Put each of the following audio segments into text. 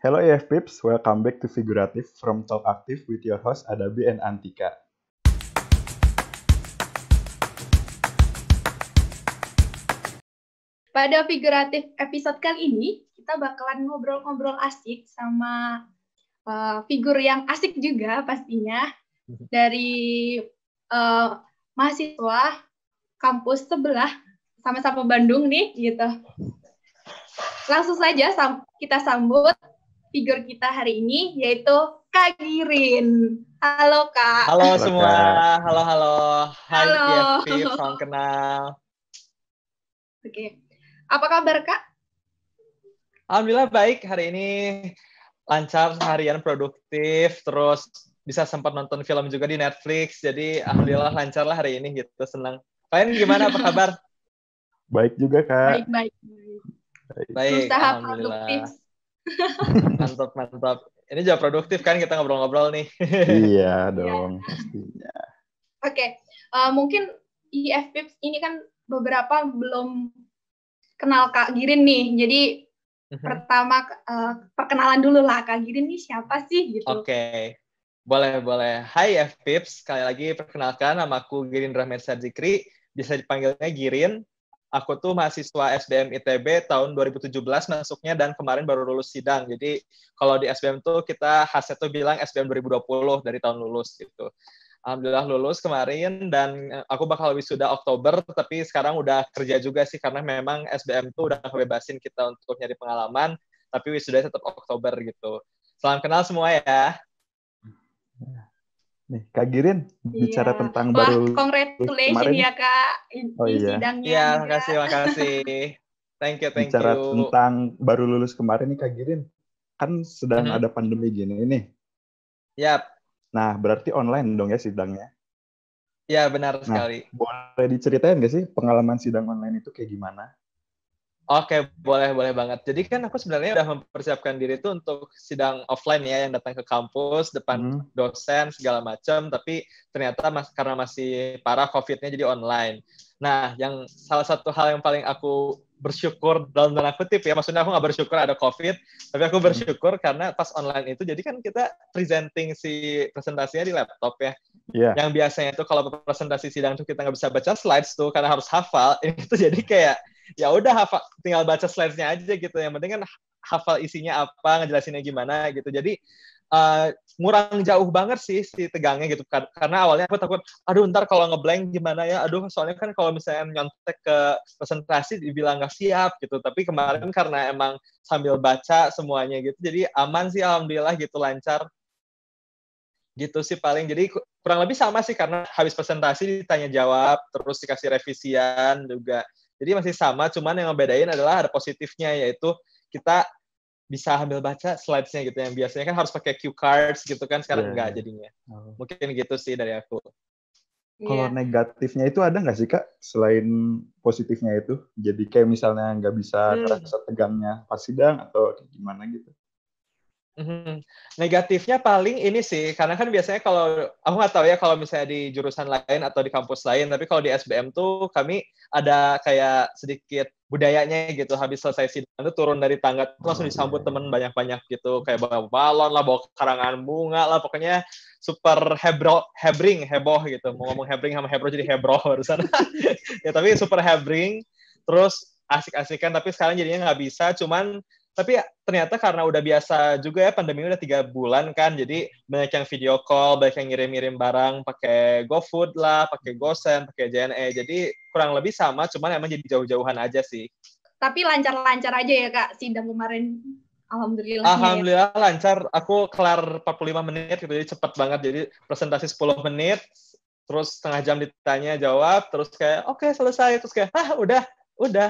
Hello EF Pips, welcome back to Figurative from Talk Active with your host Adabi and Antika. Pada Figuratif episode kali ini, kita bakalan ngobrol-ngobrol asik sama figur yang asik juga pastinya, dari mahasiswa kampus sebelah, sama-sama Bandung nih, gitu. Langsung saja kita sambut figur kita hari ini, yaitu Kak Girin. Halo, Kak. Halo semua, halo. Hai Halo. EFP, salam kenal. Oke. Apa kabar, Kak? Alhamdulillah baik, hari ini lancar, harian produktif, terus bisa sempat nonton film juga di Netflix, jadi alhamdulillah lancar lah hari ini gitu, senang. Kalian gimana, apa kabar? Baik juga, Kak. Baik. Baik, Usaha alhamdulillah. Mantap. Ini juga produktif kan, kita ngobrol-ngobrol nih. Iya dong, pastinya. Oke, mungkin EF Pips ini kan beberapa belum kenal Kak Girin nih, jadi pertama perkenalan dulu lah, Kak Girin ini siapa sih gitu. Oke. Boleh. Hai EF Pips, sekali lagi perkenalkan, nama aku Girin Rahmat Sadzikri, bisa dipanggilnya Girin. Aku tuh mahasiswa SBM ITB tahun 2017 masuknya dan kemarin baru lulus sidang. Jadi kalau di SBM tuh kita khasnya tuh bilang SBM 2020 dari tahun lulus gitu. Alhamdulillah lulus kemarin dan aku bakal wisuda Oktober, tapi sekarang udah kerja juga sih karena memang SBM tuh udah ngebebasin kita untuk nyari pengalaman, tapi wisuda tetap Oktober gitu. Salam kenal semua ya. Nih, Kak Girin, bicara tentang baru congratulations kemarin. Ya, Kak, di sidangnya. Iya, makasih. Thank you. Bicara tentang baru lulus kemarin nih, Kak Girin, kan sedang ada pandemi gini nih. Yap. Nah, berarti online dong ya sidangnya? Ya, benar sekali. Boleh diceritain nggak sih pengalaman sidang online itu kayak gimana? Oke, boleh banget. Jadi kan aku sebenarnya udah mempersiapkan diri tuh untuk sidang offline ya, yang datang ke kampus, depan dosen, segala macam, tapi ternyata karena masih parah COVID-nya jadi online. Nah, yang salah satu hal yang paling aku bersyukur, dalam tanda kutip ya, maksudnya aku nggak bersyukur ada COVID, tapi aku bersyukur karena pas online itu, jadi kan kita presenting si presentasinya di laptop ya. Yeah. Yang biasanya itu kalau presentasi sidang tuh kita nggak bisa baca slides tuh, karena harus hafal, ini tuh jadi kayak ya udah tinggal baca slide-nya aja gitu. Yang penting kan hafal isinya apa, ngejelasinnya gimana gitu. Jadi ngurang jauh banget sih si tegangnya gitu. Karena awalnya aku takut, aduh ntar kalau ngeblank gimana ya, aduh soalnya kan kalau misalnya nyontek ke presentasi dibilang nggak siap gitu. Tapi kemarin karena emang sambil baca semuanya gitu, jadi aman sih alhamdulillah gitu, lancar. Gitu sih paling. Jadi kurang lebih sama sih, karena habis presentasi ditanya jawab, terus dikasih revisian juga. Jadi masih sama, cuman yang ngebedain adalah ada positifnya, yaitu kita bisa ambil baca slides-nya gitu. Yang biasanya kan harus pakai cue cards gitu kan, sekarang enggak jadinya. Mungkin gitu sih dari aku. Kalau negatifnya itu ada nggak sih, Kak, selain positifnya itu? Jadi kayak misalnya nggak bisa ngerasa tegangnya pas sidang atau gimana gitu? Negatifnya paling ini sih, karena kan biasanya kalau, aku nggak tahu ya kalau misalnya di jurusan lain atau di kampus lain, tapi kalau di SBM tuh kami ada kayak sedikit budayanya gitu, habis selesai sidang tuh turun dari tangga langsung disambut temen banyak-banyak gitu, kayak bawa balon lah, bawa karangan bunga lah, pokoknya super heboh gitu. Mau ngomong hebring sama hebro jadi hebroh barusan. Ya tapi super hebring, terus asik-asikan, tapi sekarang jadinya nggak bisa, tapi ternyata karena udah biasa juga ya, pandemi udah 3 bulan kan, jadi banyak yang video call, banyak yang ngirim-ngirim barang pakai GoFood lah, pakai GoSend, pakai JNE, jadi kurang lebih sama, cuman emang jadi jauh-jauhan aja sih. Tapi lancar-lancar aja ya, Kak, sidang kemarin? Alhamdulillah ya. Lancar, aku kelar 45 menit gitu, jadi cepet banget, jadi presentasi 10 menit, terus setengah jam ditanya jawab, terus kayak oke, selesai, terus kayak udah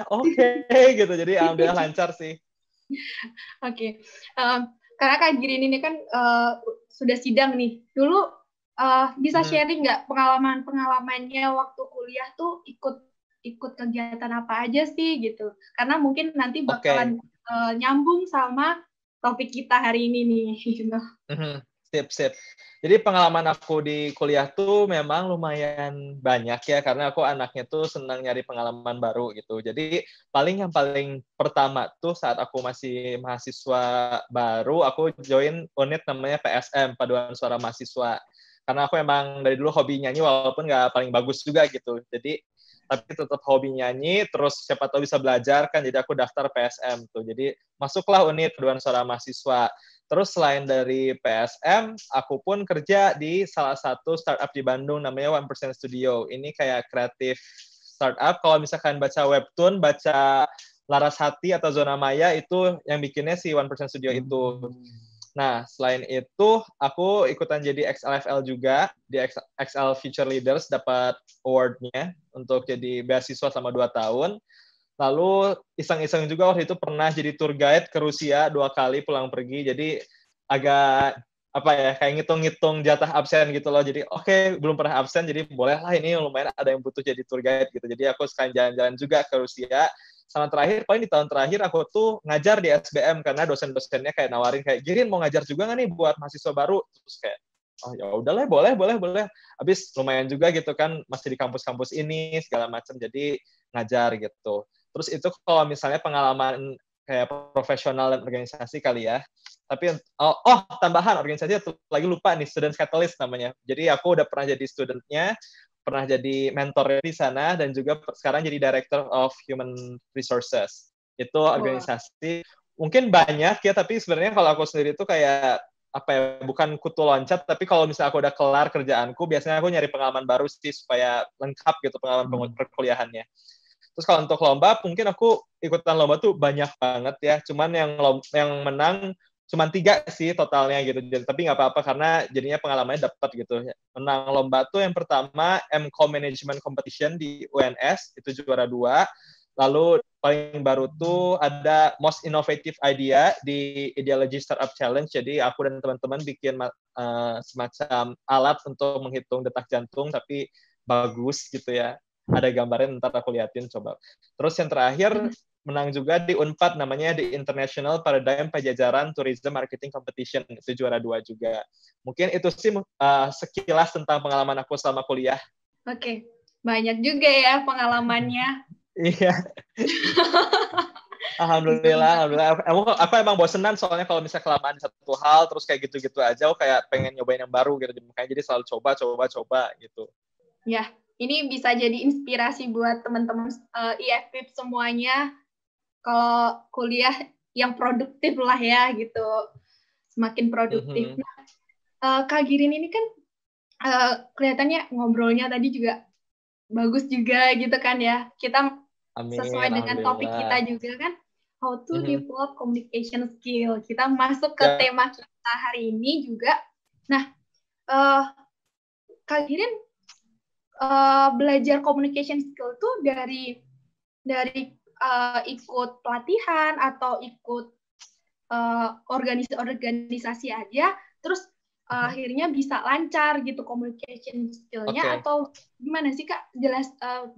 oke, gitu, jadi alhamdulillah lancar sih. Oke. Karena Kak Girin ini kan sudah sidang nih. Dulu bisa sharing nggak pengalamannya waktu kuliah tuh ikut kegiatan apa aja sih gitu? Karena mungkin nanti bakalan nyambung sama topik kita hari ini nih. Gitu. Sip. Jadi pengalaman aku di kuliah tuh memang lumayan banyak ya, karena aku anaknya tuh senang nyari pengalaman baru gitu. Jadi yang paling pertama tuh saat aku masih mahasiswa baru, aku join unit namanya PSM, Paduan Suara Mahasiswa. Karena aku emang dari dulu hobi nyanyi walaupun nggak paling bagus juga gitu. Jadi tapi tetap hobi nyanyi, terus siapa tahu bisa belajar kan, jadi aku daftar PSM tuh. Jadi masuklah unit Paduan Suara Mahasiswa. Terus selain dari PSM, aku pun kerja di salah satu startup di Bandung namanya 1% Studio. Ini kayak kreatif startup. Kalau misalkan baca webtoon, baca Laras Hati atau Zona Maya, itu yang bikinnya si 1% Studio itu. Nah, selain itu, aku ikutan jadi XLFL juga, di XL Future Leaders, dapat award-nya untuk jadi beasiswa selama 2 tahun. Lalu iseng-iseng juga waktu itu pernah jadi tour guide ke Rusia 2 kali pulang pergi. Jadi agak kayak ngitung-ngitung jatah absen gitu loh. Jadi oke, belum pernah absen, jadi bolehlah ini lumayan ada yang butuh jadi tour guide gitu. Jadi aku sekalian jalan-jalan juga ke Rusia. Sama terakhir, paling di tahun terakhir aku tuh ngajar di SBM karena dosen-dosennya kayak nawarin kayak, Girin mau ngajar juga nggak nih buat mahasiswa baru? Terus kayak, oh ya udahlah, boleh. Habis lumayan juga gitu kan, masih di kampus-kampus ini segala macam, jadi ngajar gitu. Terus itu kalau misalnya pengalaman kayak profesional dan organisasi kali ya. Tapi tambahan organisasi lagi lupa nih, Student Catalyst namanya. Jadi aku udah pernah jadi studentnya, pernah jadi mentor di sana, dan juga sekarang jadi Director of Human Resources. Itu organisasi mungkin banyak ya, tapi sebenarnya kalau aku sendiri itu kayak bukan kutu loncat, tapi kalau misalnya aku udah kelar kerjaanku, biasanya aku nyari pengalaman baru sih supaya lengkap gitu pengalaman perkuliahannya. Terus kalau untuk lomba, mungkin aku ikutan lomba tuh banyak banget ya. Cuman yang menang cuma 3 sih totalnya gitu. Tapi nggak apa-apa karena jadinya pengalamannya dapat gitu. Menang lomba tuh yang pertama MCOM Management Competition di UNS, itu juara 2. Lalu paling baru tuh ada Most Innovative Idea di Ideology Startup Challenge. Jadi aku dan teman-teman bikin semacam alat untuk menghitung detak jantung, tapi bagus gitu ya. Ada gambarnya, ntar aku liatin coba. Terus yang terakhir menang juga di UNPAD, namanya di International Paradigm Pajajaran Tourism Marketing Competition, itu juara 2 juga. Mungkin itu sih sekilas tentang pengalaman aku selama kuliah. Oke, banyak juga ya pengalamannya. Iya. Alhamdulillah. Aku emang bosenan soalnya kalau misalnya kelamaan satu hal terus kayak gitu-gitu aja, aku kayak pengen nyobain yang baru gitu. Makanya jadi selalu coba gitu. Ya. Ini bisa jadi inspirasi buat teman-teman IFPIP semuanya. Kalau kuliah yang produktif lah ya gitu. Semakin produktif. Kak Girin ini kan kelihatannya ngobrolnya tadi juga bagus juga gitu kan ya. Kita sesuai dengan topik kita juga kan. How to develop communication skill. Kita masuk ke tema kita hari ini juga. Nah, Kak Girin belajar communication skill tuh dari ikut pelatihan atau ikut organisasi aja, terus akhirnya bisa lancar gitu communication skill-nya, atau gimana sih Kak?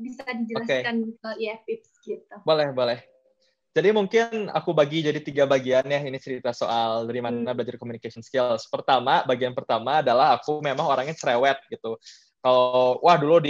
Bisa dijelaskan ke IFPIP gitu. Boleh. Jadi mungkin aku bagi jadi 3 bagian ya, ini cerita soal dari mana belajar communication skills. Bagian pertama adalah aku memang orangnya cerewet gitu. Kalau dulu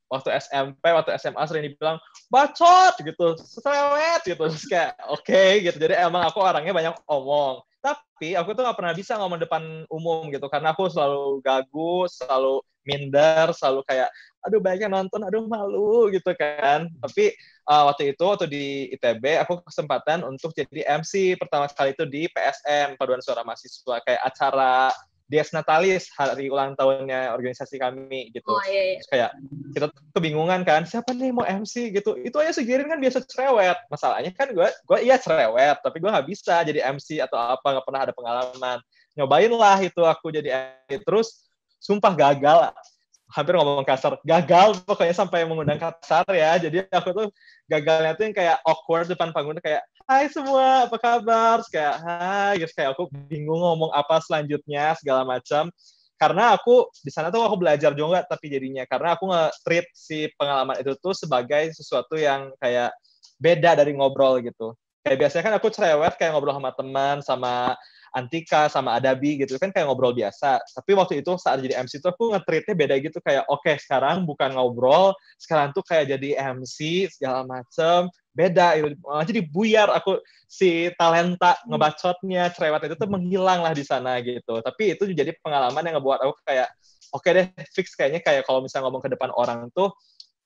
waktu SMP, waktu SMA sering dibilang bacot gitu, cerewet gitu, terus kayak oke gitu. Jadi emang aku orangnya banyak omong. Tapi aku tuh nggak pernah bisa ngomong depan umum gitu, karena aku selalu gagu, selalu minder, selalu kayak aduh banyak nonton, aduh malu gitu kan. Tapi waktu di ITB aku kesempatan untuk jadi MC pertama kali itu di PSM, Paduan Suara Mahasiswa, kayak acara Dies Natalis, hari ulang tahunnya organisasi kami gitu. Terus kayak kita kebingungan kan, siapa nih mau MC gitu. Itu aja Girin kan biasa cerewet. Masalahnya kan gue iya cerewet, tapi gue nggak bisa jadi MC atau apa, nggak pernah ada pengalaman. Nyobain lah itu aku jadi MC, terus sumpah gagal. Hampir ngomong kasar, gagal pokoknya sampai mengundang kasar ya. Jadi aku tuh gagalnya tuh yang kayak awkward depan panggung, kayak hai semua, apa kabar? Kayak hai, gitu. Kayak aku bingung ngomong apa selanjutnya segala macam. Karena aku di sana tuh aku belajar juga tapi jadinya karena aku nge-treat si pengalaman itu tuh sebagai sesuatu yang kayak beda dari ngobrol gitu. Kayak biasanya kan aku cerewet kayak ngobrol sama teman, sama Antika sama Adabi gitu kan kayak ngobrol biasa. Tapi waktu itu saat jadi MC tuh aku nge-treatnya beda gitu, kayak oke, sekarang bukan ngobrol, sekarang tuh kayak jadi MC segala macem, beda gitu. Jadi buyar aku, si talenta ngebacotnya, cerewet itu tuh menghilang lah di sana gitu. Tapi itu jadi pengalaman yang ngebuat aku kayak oke deh, fix kayaknya kayak kalau misalnya ngomong ke depan orang tuh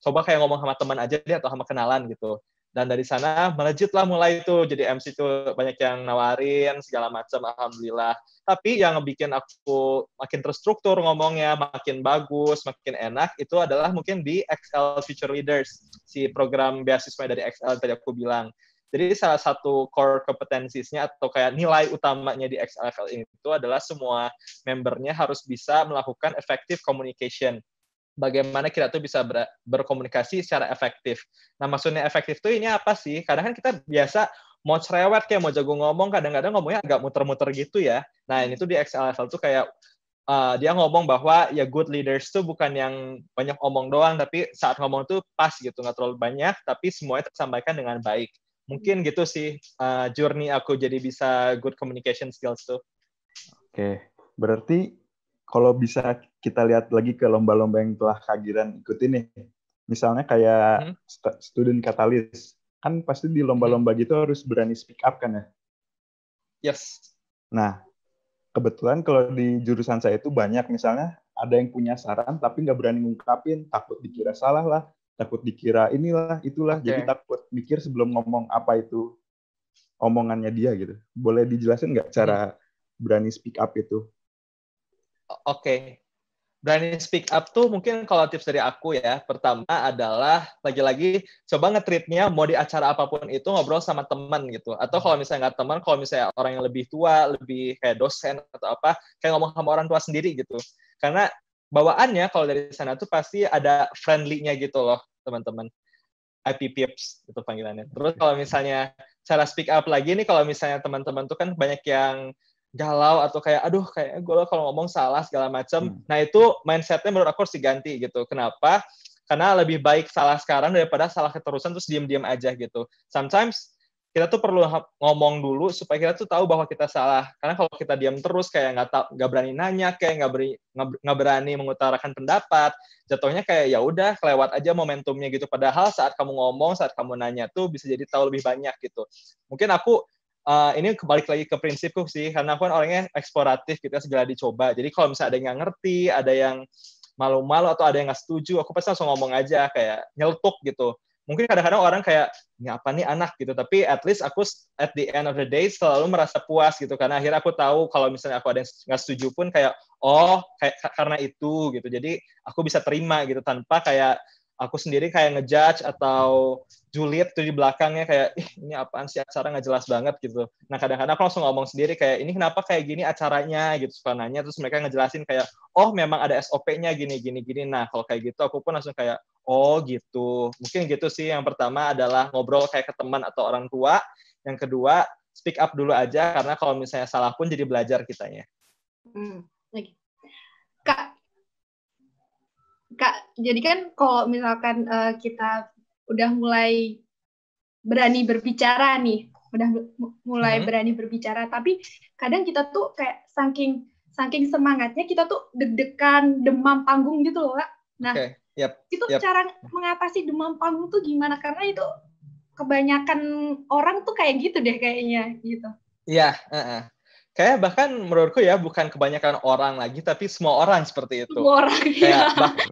coba kayak ngomong sama teman aja deh atau sama kenalan gitu. Dan dari sana melejit lah mulai itu jadi MC tuh, banyak yang nawarin segala macam, alhamdulillah. Tapi yang bikin aku makin terstruktur ngomongnya, makin bagus, makin enak itu adalah mungkin di XL Future Leaders, si program beasiswa dari XL tadi aku bilang. Jadi salah satu core kompetensinya atau kayak nilai utamanya di XL ini itu adalah semua membernya harus bisa melakukan effective communication. Bagaimana kita tuh bisa berkomunikasi secara efektif. Nah, maksudnya efektif tuh ini apa sih? Kadang kan kita biasa mau cerewet kayak mau jago ngomong, kadang-kadang ngomongnya agak muter-muter gitu ya. Nah, ini tuh di XLFL tuh kayak dia ngomong bahwa ya good leaders tuh bukan yang banyak omong doang, tapi saat ngomong tuh pas gitu, nggak terlalu banyak, tapi semuanya tersampaikan dengan baik. Mungkin gitu sih journey aku jadi bisa good communication skills tuh. Oke, berarti kalau bisa kita lihat lagi ke lomba-lomba yang telah Kak Giran ikutin nih, misalnya kayak Student Catalyst, kan pasti di lomba-lomba gitu harus berani speak up kan ya? Yes. Nah, kebetulan kalau di jurusan saya itu banyak, misalnya ada yang punya saran tapi nggak berani ngungkapin, takut dikira salah lah, takut dikira inilah, itulah, jadi takut mikir sebelum ngomong apa itu omongannya dia gitu. Boleh dijelasin nggak cara berani speak up itu? Oke. Berani speak up tuh mungkin kalau tips dari aku ya, pertama adalah lagi-lagi coba nge-treatnya mau di acara apapun itu ngobrol sama teman gitu. Atau kalau misalnya nggak teman, kalau misalnya orang yang lebih tua, lebih kayak dosen atau apa, kayak ngomong sama orang tua sendiri gitu. Karena bawaannya kalau dari sana tuh pasti ada friendly-nya gitu loh, teman-teman. IPPips itu panggilannya. Terus kalau misalnya cara speak up lagi nih, kalau misalnya teman-teman tuh kan banyak yang galau atau kayak aduh kayak gue kalau ngomong salah segala macam. Nah itu mindsetnya menurut aku harus diganti gitu. Kenapa? Karena lebih baik salah sekarang daripada salah keterusan terus diem-diem aja gitu. Sometimes kita tuh perlu ngomong dulu supaya kita tuh tahu bahwa kita salah. Karena kalau kita diam terus kayak nggak berani nanya, kayak nggak berani mengutarakan pendapat, jatuhnya kayak ya udah kelewat aja momentumnya gitu. Padahal saat kamu ngomong, saat kamu nanya tuh bisa jadi tahu lebih banyak gitu. Mungkin aku ini kembali lagi ke prinsipku sih, karena aku kan orangnya eksploratif, kita segala dicoba. Jadi kalau misalnya ada yang nggak ngerti, ada yang malu-malu atau ada yang nggak setuju, aku pasti langsung ngomong aja kayak nyeletuk gitu. Mungkin kadang-kadang orang kayak ini apa nih anak gitu, tapi at least aku at the end of the day selalu merasa puas gitu, karena akhirnya aku tahu kalau misalnya aku ada yang nggak setuju pun kayak oh kayak karena itu gitu. Jadi aku bisa terima gitu tanpa kayak aku sendiri kayak ngejudge atau julid tuh di belakangnya kayak ini apaan sih acara nggak jelas banget gitu. Nah kadang-kadang aku langsung ngomong sendiri kayak ini kenapa kayak gini acaranya gitu, suka nanya terus mereka ngejelasin kayak oh memang ada SOP-nya gini. Nah kalau kayak gitu aku pun langsung kayak oh gitu. Mungkin gitu sih, yang pertama adalah ngobrol kayak ke teman atau orang tua. Yang kedua speak up dulu aja, karena kalau misalnya salah pun jadi belajar kitanya. Kak, jadi kan kalau misalkan kita udah mulai berani berbicara nih, berani berbicara, tapi kadang kita tuh kayak saking semangatnya kita tuh deg-degan, demam panggung gitu loh, Kak. Nah, itu cara mengatasi demam panggung tuh gimana? Karena itu kebanyakan orang tuh kayak gitu deh kayaknya gitu. Iya, kayak bahkan menurutku ya bukan kebanyakan orang lagi, tapi semua orang seperti itu. Semua orang,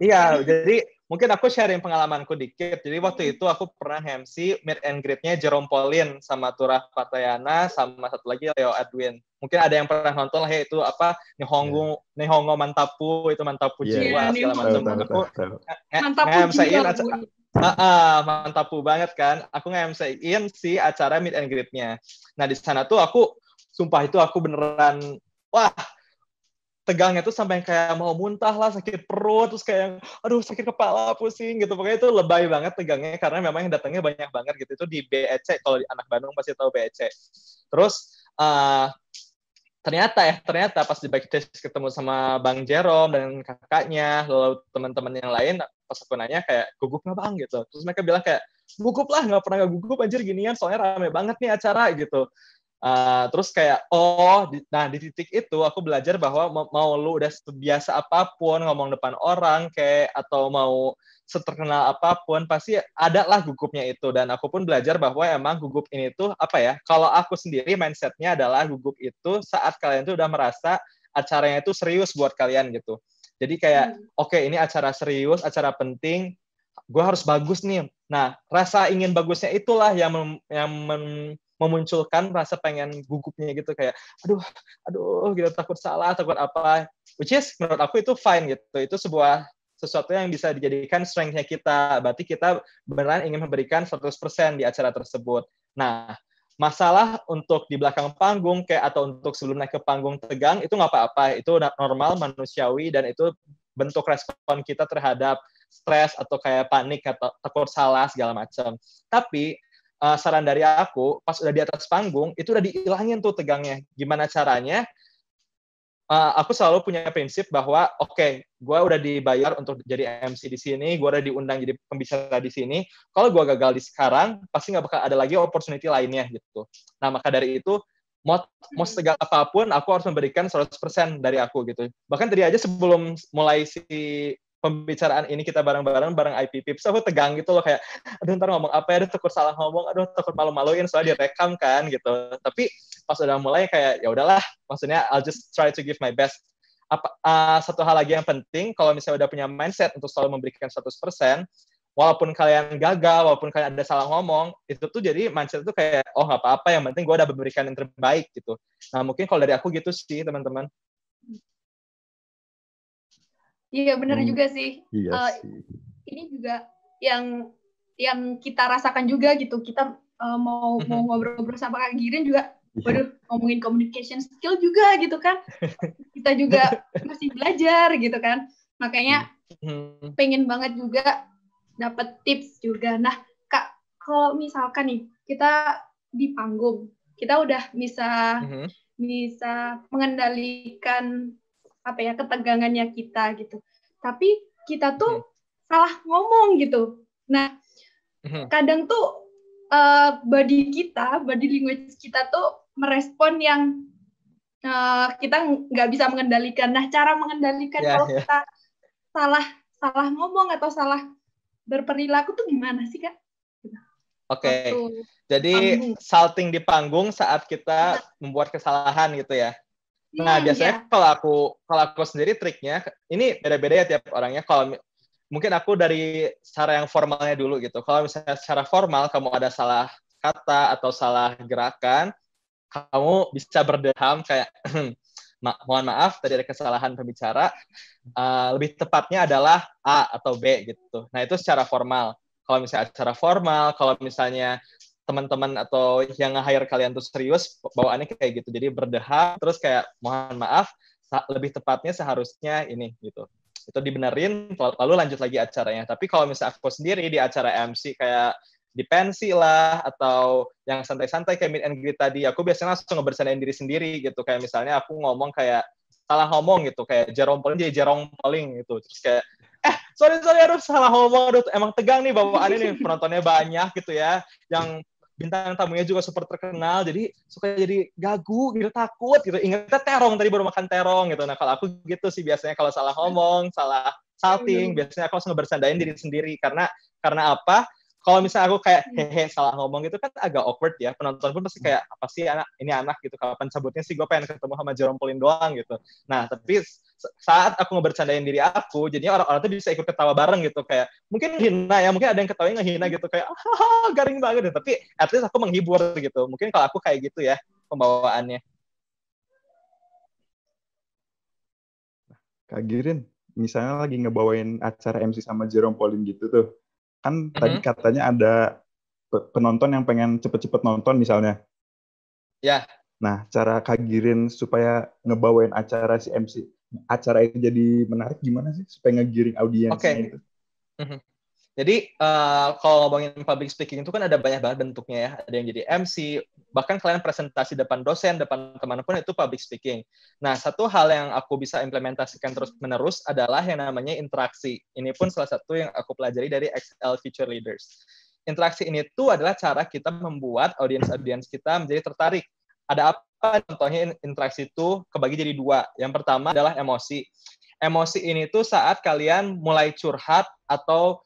iya. Jadi mungkin aku sharing pengalamanku dikit. Jadi waktu itu aku pernah MC meet and greet-nya Jerome Pauline sama Turah Patayana sama satu lagi Leo Edwin. Mungkin ada yang pernah nonton lah ya, itu apa Nihongo Mantapu, itu Mantapu jiwa segala macam. Aku nge-MC-in Mantapu banget kan. Aku nge-MC-in si acara meet and greet-nya. Nah di sana tuh aku sumpah itu aku beneran, wah, tegangnya tuh sampai kayak mau muntah lah, sakit perut, terus kayak, aduh sakit kepala, pusing gitu. Pokoknya itu lebay banget tegangnya, karena memang yang datangnya banyak banget gitu. Itu di BEC, kalau di anak Bandung pasti tahu BEC. Terus, ternyata pas di backstage ketemu sama Bang Jerome dan kakaknya, lalu teman-teman yang lain, pas aku nanya kayak, gugup nggak Bang? Gitu. Terus mereka bilang kayak, gugup lah, nggak pernah nggak gugup, anjir ginian, soalnya rame banget nih acara gitu. Terus kayak di titik itu aku belajar bahwa mau lu udah biasa apapun ngomong depan orang kayak atau mau seterkenal apapun pasti ada lah gugupnya itu. Dan aku pun belajar bahwa emang gugup ini tuh apa ya, kalau aku sendiri mindsetnya adalah gugup itu saat kalian tuh udah merasa acaranya itu serius buat kalian gitu. Jadi kayak oke, ini acara serius, acara penting, gue harus bagus nih. Nah, rasa ingin bagusnya itulah yang memunculkan rasa pengen gugupnya gitu, kayak aduh gitu, takut salah, takut apa, which is menurut aku itu fine gitu, itu sesuatu yang bisa dijadikan strength-nya kita, berarti kita beneran ingin memberikan 100% di acara tersebut. Nah, masalah untuk di belakang panggung kayak atau untuk sebelum naik ke panggung tegang itu nggak apa-apa, itu normal, manusiawi, dan itu bentuk respon kita terhadap stres atau kayak panik atau takut salah segala macam. Tapi saran dari aku, pas udah di atas panggung, itu udah dihilangin tuh tegangnya. Gimana caranya? Aku selalu punya prinsip bahwa, oke, gue udah dibayar untuk jadi MC di sini, gue udah diundang jadi pembicara di sini. Kalau gue gagal di sekarang, pasti nggak bakal ada lagi opportunity lainnya gitu. Nah, maka dari itu, mau setegak apapun, aku harus memberikan 100% dari aku gitu. Bahkan tadi aja sebelum mulai si pembicaraan ini kita bareng-bareng bareng IPP, terus aku tegang gitu loh, kayak aduh ntar ngomong apa ya, aduh takut salah ngomong, aduh takut malu-maluin soalnya direkam kan gitu. Tapi pas udah mulai kayak ya udahlah, maksudnya I'll just try to give my best. Satu hal lagi yang penting, kalau misalnya udah punya mindset untuk selalu memberikan 100%, walaupun kalian gagal, walaupun kalian ada salah ngomong, itu tuh jadi mindset itu kayak oh nggak apa-apa, yang penting gue udah memberikan yang terbaik gitu. Nah mungkin kalau dari aku gitu sih teman-teman. Iya benar juga sih. Iya sih. Ini juga yang kita rasakan juga gitu. Kita mau ngobrol-ngobrol sama Kak Girin juga, waduh ngomongin communication skill juga gitu kan. Kita juga masih belajar gitu kan. Makanya pengen banget juga dapat tips juga. Nah Kak, kalau misalkan nih kita di panggung, kita udah bisa mengendalikan apa ya, ketegangannya kita gitu. Tapi kita tuh salah ngomong gitu. Nah, kadang tuh body language kita tuh merespon yang kita nggak bisa mengendalikan. Nah, cara mengendalikan kalau kita salah ngomong atau salah berperilaku tuh gimana sih, Kak? Oke. Jadi salting di panggung saat kita membuat kesalahan gitu ya. Nah, biasanya kalau aku sendiri triknya, ini beda-beda ya tiap orangnya. Kalau mungkin aku dari cara yang formalnya dulu gitu. Kalau misalnya secara formal kamu ada salah kata atau salah gerakan, kamu bisa berdeham kayak mohon maaf tadi ada kesalahan pembicara. Lebih tepatnya adalah A atau B gitu. Nah, itu secara formal. Kalau misalnya secara formal, kalau misalnya teman-teman atau yang nge-hire kalian tuh serius, bawaannya kayak gitu. Jadi berdeham, terus kayak mohon maaf, lebih tepatnya seharusnya ini gitu. Itu dibenerin, lalu lanjut lagi acaranya. Tapi kalau misalnya aku sendiri di acara MC kayak di pensi lah, atau yang santai-santai kayak meet and greet tadi, aku biasanya langsung ngebercandain diri sendiri gitu. Kayak misalnya aku ngomong kayak salah ngomong gitu, kayak Jerome Pauling jadi Jerome Pauling gitu. Terus kayak sorry aduh salah ngomong, aduh emang tegang nih bawaannya nih, penontonnya banyak gitu ya, yang bintang tamunya juga super terkenal, jadi suka jadi gagu gitu, takut gitu, ingetnya terong, tadi baru makan terong gitu. Nah kalau aku gitu sih biasanya kalau salah ngomong, salah salting, biasanya aku langsung ngebercandain diri sendiri, karena apa? Kalau misalnya aku kayak hehe salah ngomong gitu kan agak awkward ya, penonton pun pasti kayak apa sih ini anak gitu, kapan cabutnya sih, gue pengen ketemu sama Jerome Pauling doang gitu. Nah tapi saat aku ngebercandain diri aku, jadinya orang-orang tuh bisa ikut ketawa bareng gitu, kayak mungkin hina ya, mungkin ada yang ketawanya ngehina gitu, kayak garing banget, tapi at least aku menghibur gitu. Mungkin kalau aku kayak gitu ya pembawaannya. Kak Girin, misalnya lagi ngebawain acara MC sama Jerome Pauling gitu tuh, kan tadi katanya ada penonton yang pengen cepet-cepet nonton misalnya. Ya. Nah, cara Kak Girin supaya ngebawain acara si MC, acara itu jadi menarik gimana sih supaya ngegiring audiensnya itu? Jadi kalau ngomongin public speaking itu kan ada banyak banget bentuknya ya. Ada yang jadi MC, bahkan kalian presentasi depan dosen, depan teman pun itu public speaking. Nah, satu hal yang aku bisa implementasikan terus-menerus adalah yang namanya interaksi. Ini pun salah satu yang aku pelajari dari XL Future Leaders. Interaksi ini tuh adalah cara kita membuat audiens kita menjadi tertarik Ada apa? Contohnya interaksi itu kebagi jadi 2. Yang pertama adalah emosi. Emosi ini tuh saat kalian mulai curhat atau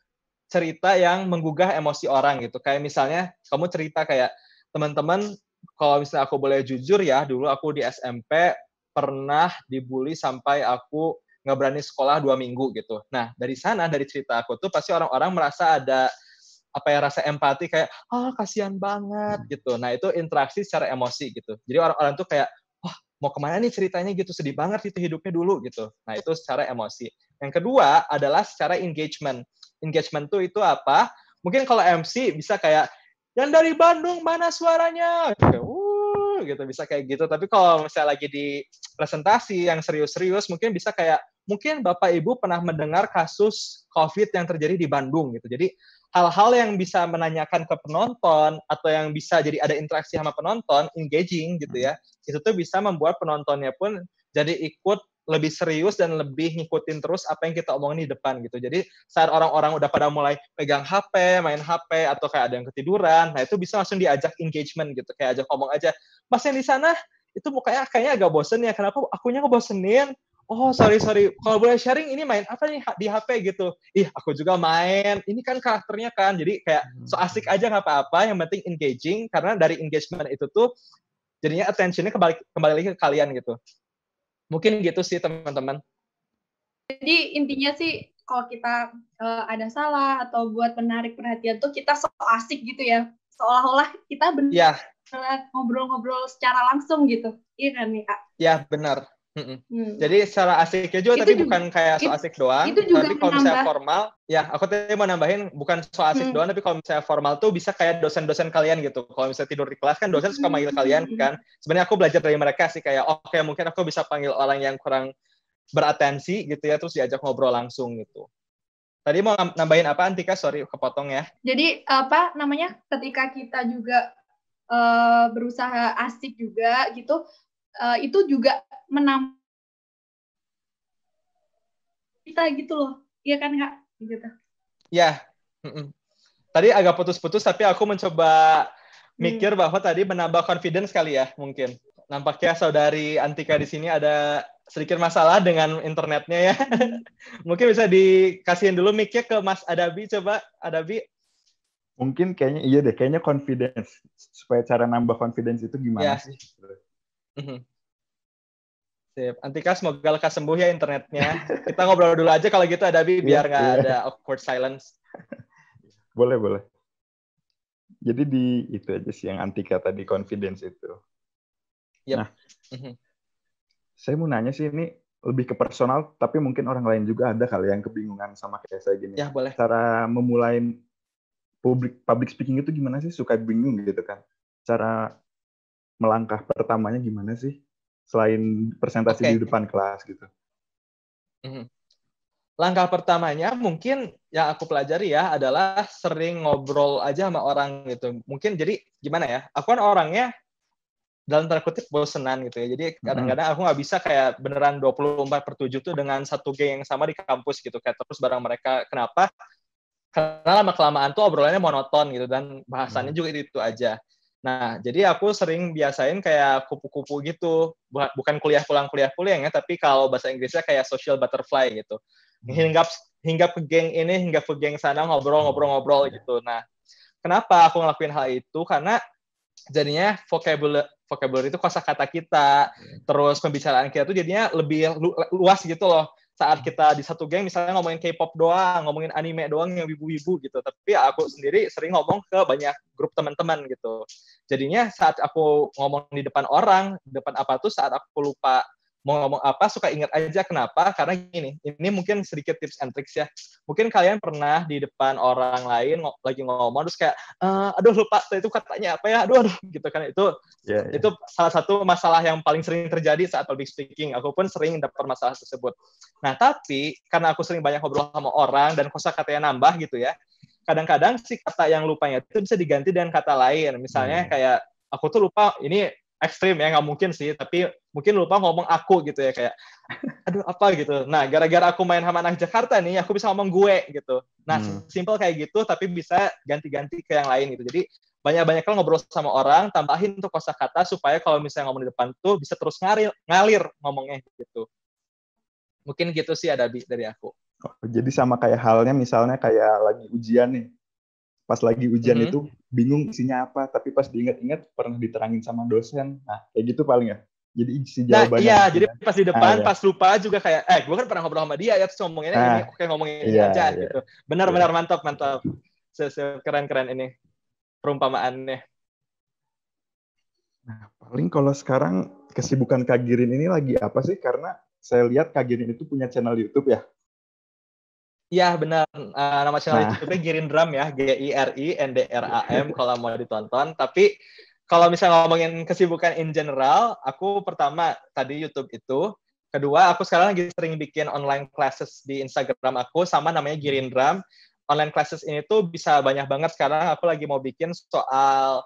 cerita yang menggugah emosi orang gitu. Kayak misalnya kamu cerita kayak, teman-teman, kalau misalnya aku boleh jujur ya, dulu aku di SMP pernah dibully sampai aku nggak berani sekolah 2 minggu gitu. Nah, dari sana, dari cerita aku tuh pasti orang-orang merasa ada rasa empati kayak, kasihan banget gitu. Nah, itu interaksi secara emosi gitu. Jadi orang-orang tuh kayak, wah, mau kemana nih ceritanya gitu, sedih banget gitu hidupnya dulu gitu. Nah, itu secara emosi. Yang kedua adalah secara engagement. Engagement tuh itu apa? Mungkin kalau MC bisa kayak, yang dari Bandung mana suaranya? Gitu, bisa kayak gitu. Tapi kalau misalnya lagi di presentasi yang serius-serius, mungkin bisa kayak, mungkin Bapak Ibu pernah mendengar kasus COVID yang terjadi di Bandung gitu. Jadi hal-hal yang bisa menanyakan ke penonton atau yang bisa jadi ada interaksi sama penonton, engaging gitu ya, itu tuh bisa membuat penontonnya pun jadi ikut lebih serius dan lebih ngikutin terus apa yang kita omongin di depan gitu. Jadi saat orang-orang udah pada mulai pegang HP, main HP, atau kayak ada yang ketiduran, nah itu bisa langsung diajak engagement gitu, kayak ajak ngomong aja, Mas yang di sana itu mukanya kayaknya agak bosen ya, kenapa akunya ngebosenin? Oh, sorry. Kalau boleh sharing, ini main apa nih di HP gitu? Ih, aku juga main. Ini kan karakternya kan. Jadi kayak so asik aja nggak apa-apa. Yang penting engaging. Karena dari engagement itu tuh jadinya attention-nya kembali lagi ke kalian gitu. Mungkin gitu sih teman-teman. Jadi intinya sih kalau kita ada salah atau buat menarik perhatian tuh kita so asik gitu ya. Seolah-olah kita benar ngobrol-ngobrol secara langsung gitu. Iya kan nih Kak? Iya, benar. Jadi secara asiknya juga, tapi bukan kayak so asik doang. Tapi kalau misalnya formal, ya aku tadi mau nambahin, bukan so asik doang, tapi kalau misalnya formal tuh bisa kayak dosen-dosen kalian gitu. Kalau misalnya tidur di kelas kan dosen suka manggil kalian kan. Sebenarnya aku belajar dari mereka sih kayak, oke, mungkin aku bisa panggil orang yang kurang beratensi gitu ya, terus diajak ngobrol langsung gitu. Tadi mau nambahin apa Antika? Sorry kepotong ya. Jadi ketika kita juga berusaha asik juga gitu, itu juga menambah kita gitu loh, iya kan Kak? Gitu. Ya, tadi agak putus-putus, tapi aku mencoba mikir bahwa tadi menambah confidence kali ya, mungkin. Nampaknya saudari Antika di sini ada sedikit masalah dengan internetnya ya. Mungkin bisa dikasihin dulu mic-nya ke Mas Adabi, coba Adabi. Mungkin kayaknya confidence. Supaya cara nambah confidence itu gimana sih? Sip. Antika, semoga lekas sembuh ya internetnya. Kita ngobrol dulu aja kalau gitu Adabi, biar nggak ada awkward silence. Boleh. Jadi itu aja sih yang Antika tadi, confidence itu. Yep. Nah, saya mau nanya sih, ini lebih ke personal, tapi mungkin orang lain juga ada kali yang kebingungan sama kayak saya gini. Ya, boleh. Cara memulai public speaking itu gimana sih? Suka bingung gitu kan. Cara melangkah pertamanya gimana sih? Selain presentasi di depan kelas gitu. Langkah pertamanya mungkin yang aku pelajari ya adalah sering ngobrol aja sama orang gitu. Mungkin jadi gimana ya? Aku kan orangnya dalam tanda kutip bosenan gitu ya. Jadi kadang-kadang aku nggak bisa kayak beneran 24/7 tuh dengan satu geng yang sama di kampus gitu. Kayak terus bareng mereka. Kenapa? Karena lama-kelamaan tuh obrolannya monoton gitu. Dan bahasannya juga itu aja. Nah, jadi aku sering biasain kayak kupu-kupu gitu. Bukan kuliah pulang ya, tapi kalau bahasa Inggrisnya kayak social butterfly gitu. Hinggap ke geng ini, hinggap ke geng sana, ngobrol gitu. Nah, kenapa aku ngelakuin hal itu? Karena jadinya vocabulary itu kosakata kita, terus pembicaraan kita tuh jadinya lebih luas gitu loh. Saat kita di satu geng misalnya ngomongin K-pop doang, ngomongin anime doang yang wibu-wibu gitu. Tapi aku sendiri sering ngomong ke banyak grup teman-teman gitu. Jadinya saat aku ngomong di depan orang, depan apa tuh saat aku lupa mau ngomong apa, suka ingat aja. Kenapa? Karena gini, ini mungkin sedikit tips and tricks ya. Mungkin kalian pernah di depan orang lain lagi ngomong, terus kayak, aduh lupa, itu katanya apa ya, aduh gitu kan. Itu salah satu masalah yang paling sering terjadi saat public speaking. Aku pun sering dapat masalah tersebut. Nah, tapi karena aku sering banyak ngobrol sama orang, dan kosakatanya nambah gitu ya, kadang-kadang si kata yang lupanya itu bisa diganti dengan kata lain. Misalnya kayak, aku tuh lupa, ini ekstrim ya, nggak mungkin sih, tapi mungkin lupa ngomong aku gitu ya, kayak aduh apa gitu. Nah, gara-gara aku main sama anak Jakarta nih, aku bisa ngomong gue gitu. Nah, simple kayak gitu, tapi bisa ganti-ganti ke yang lain gitu. Jadi banyak-banyak ngobrol sama orang, tambahin tuh kosakata supaya kalau misalnya ngomong di depan tuh bisa terus ngalir ngomongnya gitu. Mungkin gitu sih ada dari aku. Jadi sama kayak halnya misalnya kayak lagi ujian nih. Pas lagi ujian itu bingung isinya apa, tapi pas diingat-ingat pernah diterangin sama dosen. Nah, kayak gitu paling ya. Jadi isi jawabannya. Nah, iya, jadi pas di depan, pas lupa juga kayak, gue kan pernah ngobrol sama dia ya, terus ngomonginnya ini, oke ngomongin ini aja gitu. Benar-benar mantap. Keren-keren ini perumpamaannya. Nah, paling kalau sekarang kesibukan Kak Girin ini lagi apa sih? Karena saya lihat Kak Girin itu punya channel YouTube ya. Iya benar, nama channel YouTube-nya Girindram ya, GIRINDRAM kalau mau ditonton. Tapi kalau misalnya ngomongin kesibukan in general, aku pertama tadi YouTube itu, kedua aku sekarang lagi sering bikin online classes di Instagram aku sama namanya Girindram. Online classes ini tuh bisa banyak banget. Sekarang aku lagi mau bikin soal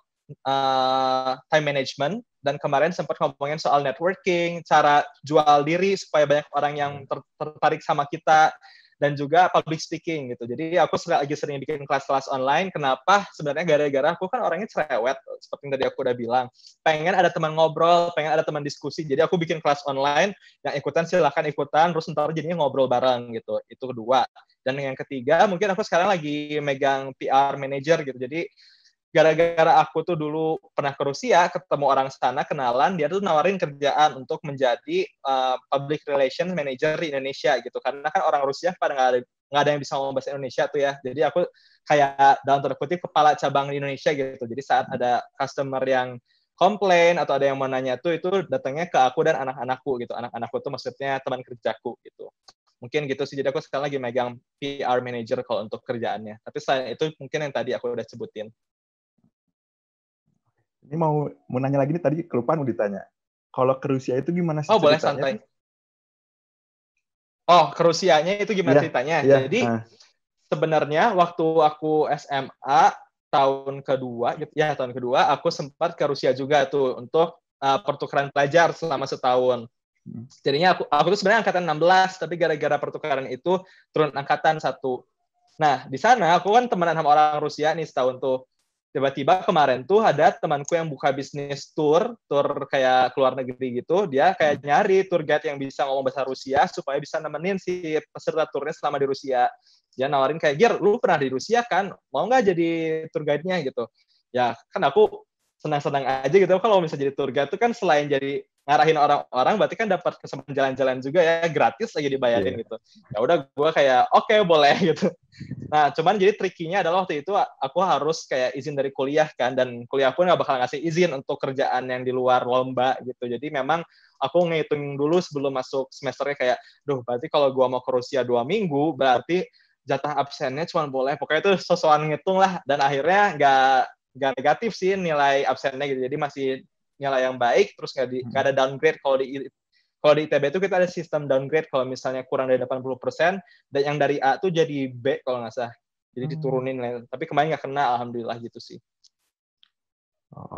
time management, dan kemarin sempat ngomongin soal networking, cara jual diri supaya banyak orang yang tertarik sama kita, dan juga public speaking gitu. Jadi aku lagi sering bikin kelas-kelas online. Kenapa? Sebenarnya gara-gara aku kan orangnya cerewet, seperti yang tadi aku udah bilang. Pengen ada teman ngobrol, pengen ada teman diskusi. Jadi aku bikin kelas online, yang ikutan silahkan ikutan, terus ntar jadinya ngobrol bareng gitu. Itu kedua. Dan yang ketiga, mungkin aku sekarang lagi megang PR manager gitu. Jadi gara-gara aku tuh dulu pernah ke Rusia, ketemu orang sana, kenalan, dia tuh nawarin kerjaan untuk menjadi public relations manager di Indonesia gitu. Karena kan orang Rusia pada nggak ada yang bisa ngomong bahasa Indonesia tuh ya. Jadi aku kayak dalam tanda kutip kepala cabang di Indonesia gitu. Jadi saat ada customer yang komplain atau ada yang mau nanya tuh, itu datangnya ke aku dan anak-anakku gitu. Anak-anakku tuh maksudnya teman kerjaku gitu. Mungkin gitu sih. Jadi aku sekarang lagi megang PR manager kalau untuk kerjaannya. Tapi selain itu mungkin yang tadi aku udah sebutin. Ini mau nanya lagi nih, tadi kelupaan mau ditanya. Kalau ke Rusia itu gimana sih ceritanya? Boleh santai. Ke Rusianya itu gimana ceritanya? Jadi sebenarnya waktu aku SMA tahun kedua aku sempat ke Rusia juga tuh untuk pertukaran pelajar selama setahun. Jadinya aku tuh sebenarnya angkatan 16, tapi gara-gara pertukaran itu turun angkatan 1. Nah, di sana aku kan temenan sama orang Rusia nih setahun tuh. Tiba-tiba kemarin tuh ada temanku yang buka bisnis tour kayak keluar negeri gitu. Dia kayak nyari tour guide yang bisa ngomong bahasa Rusia supaya bisa nemenin si peserta turnya selama di Rusia. Dia nawarin kayak, "Gir, lu pernah di Rusia kan? Mau nggak jadi tour guide-nya?" gitu. Ya, kan aku senang-senang aja gitu. Kalau misalnya jadi tour guide itu kan selain jadi ngarahin orang-orang, berarti kan dapat kesempatan jalan-jalan juga ya, gratis lagi dibayarin gitu. Ya udah, gue kayak oke, boleh gitu. Nah, cuman jadi trikinya adalah waktu itu aku harus kayak izin dari kuliah kan, dan kuliah pun nggak bakal ngasih izin untuk kerjaan yang di luar lomba gitu. Jadi memang aku ngitung dulu sebelum masuk semesternya kayak, berarti kalau gue mau ke Rusia 2 minggu, berarti jatah absennya cuma boleh, pokoknya itu sosokan ngitung lah, dan akhirnya nggak negatif sih nilai absennya gitu. Jadi masih nilai yang baik, terus nggak ada downgrade. Kalau di ITB itu kita ada sistem downgrade kalau misalnya kurang dari 80%, dan yang dari A tuh jadi B kalau nggak salah. Jadi diturunin. Tapi kemarin nggak kena, alhamdulillah gitu sih.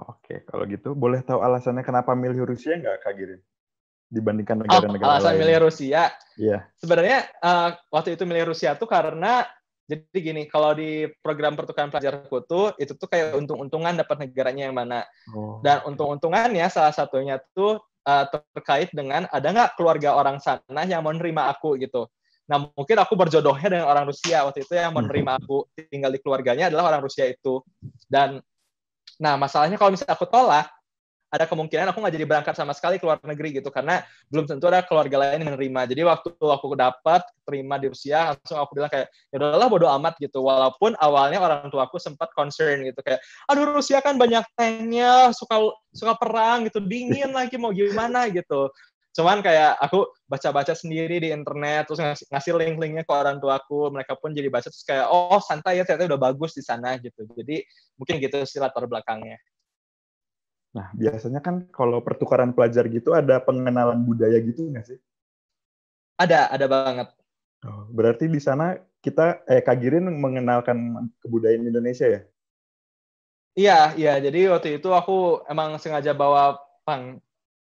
Oke. Kalau gitu boleh tahu alasannya kenapa milih Rusia nggak, Kak Girin? Dibandingkan negara-negara lain. Alasan milih Rusia? Iya. Sebenarnya waktu itu milih Rusia tuh karena jadi gini, kalau di program pertukaran pelajarku tuh, itu tuh kayak untung-untungan dapat negaranya yang mana. Dan untung-untungannya salah satunya tuh terkait dengan ada nggak keluarga orang sana yang mau nerima aku gitu. Nah, mungkin aku berjodohnya dengan orang Rusia waktu itu, yang mau nerima aku tinggal di keluarganya adalah orang Rusia itu. Dan, nah masalahnya kalau misalnya aku tolak, ada kemungkinan aku nggak jadi berangkat sama sekali ke luar negeri gitu, karena belum tentu ada keluarga lain yang menerima. Jadi waktu aku dapat terima di Rusia, langsung aku bilang kayak, ya udahlah bodo amat gitu. Walaupun awalnya orang tua aku sempat concern gitu, kayak, aduh Rusia kan banyak tanknya, suka perang gitu, dingin lagi, mau gimana gitu. Cuman kayak aku baca-baca sendiri di internet, terus ngasih link-linknya ke orang tuaku, mereka pun jadi baca, terus kayak, oh santai ya, ternyata udah bagus di sana gitu. Jadi mungkin gitu sih latar belakangnya. Nah, biasanya kan kalau pertukaran pelajar gitu ada pengenalan budaya gitu nggak sih? Ada banget. Berarti di sana Kak Girin mengenalkan kebudayaan Indonesia ya? Iya. Jadi waktu itu aku emang sengaja bawa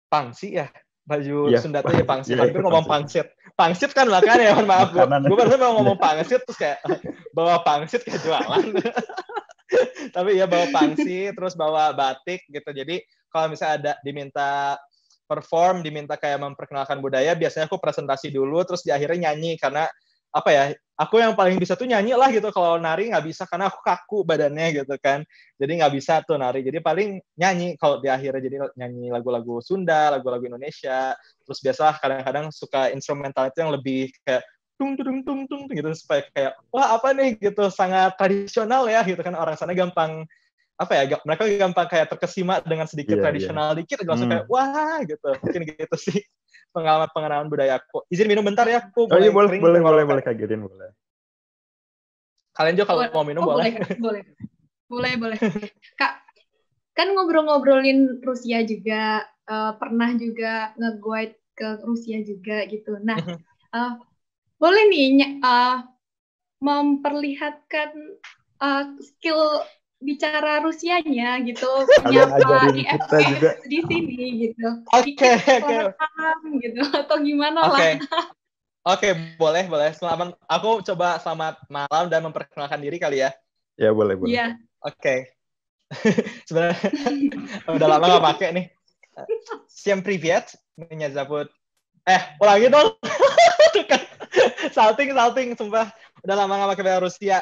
pangsi ya, baju Sunda tuh ya pangsit. Hampir ngomong pangsit. Pangsit kan makan ya, mohon maaf. Gue baru mau ngomong pangsit, terus kayak bawa pangsit kayak jualan. Tapi ya bawa pangsi, terus bawa batik gitu. Jadi kalau misalnya ada diminta perform, diminta kayak memperkenalkan budaya, biasanya aku presentasi dulu, terus di akhirnya nyanyi. Karena apa ya, aku yang paling bisa tuh nyanyi lah gitu. Kalau nari nggak bisa karena aku kaku badannya gitu kan. Jadi nggak bisa tuh nari. Jadi paling nyanyi kalau di akhirnya, jadi nyanyi lagu-lagu Sunda, lagu-lagu Indonesia. Terus biasalah kadang-kadang suka instrumental itu yang lebih kayak tung tung tung tung gitu, supaya kayak wah apa nih gitu, sangat tradisional ya gitu kan. Orang sana gampang apa ya, mereka gampang kayak terkesima dengan sedikit tradisional dikit, langsung kayak wah gitu. Mungkin gitu sih pengalaman budaya aku. Izin minum bentar ya, aku iya, boleh Kak Girin, boleh. Kalian juga kalau mau minum boleh. Boleh. Kak, kan ngobrol-ngobrolin Rusia juga, pernah juga nge-guide ke Rusia juga gitu. Nah, boleh nih memperlihatkan skill bicara Rusianya gitu, menyapa di sini gitu. Oke. Gitu atau gimana lah. Oke, boleh. Aku coba selamat malam dan memperkenalkan diri kali ya. Ya, boleh. Iya. Oke. Sebenarnya udah lama nggak pakai nih. Всем привет, меня зовут. Ulangi dong. Salting, sumpah. Udah lama nggak pakai bahasa Rusia.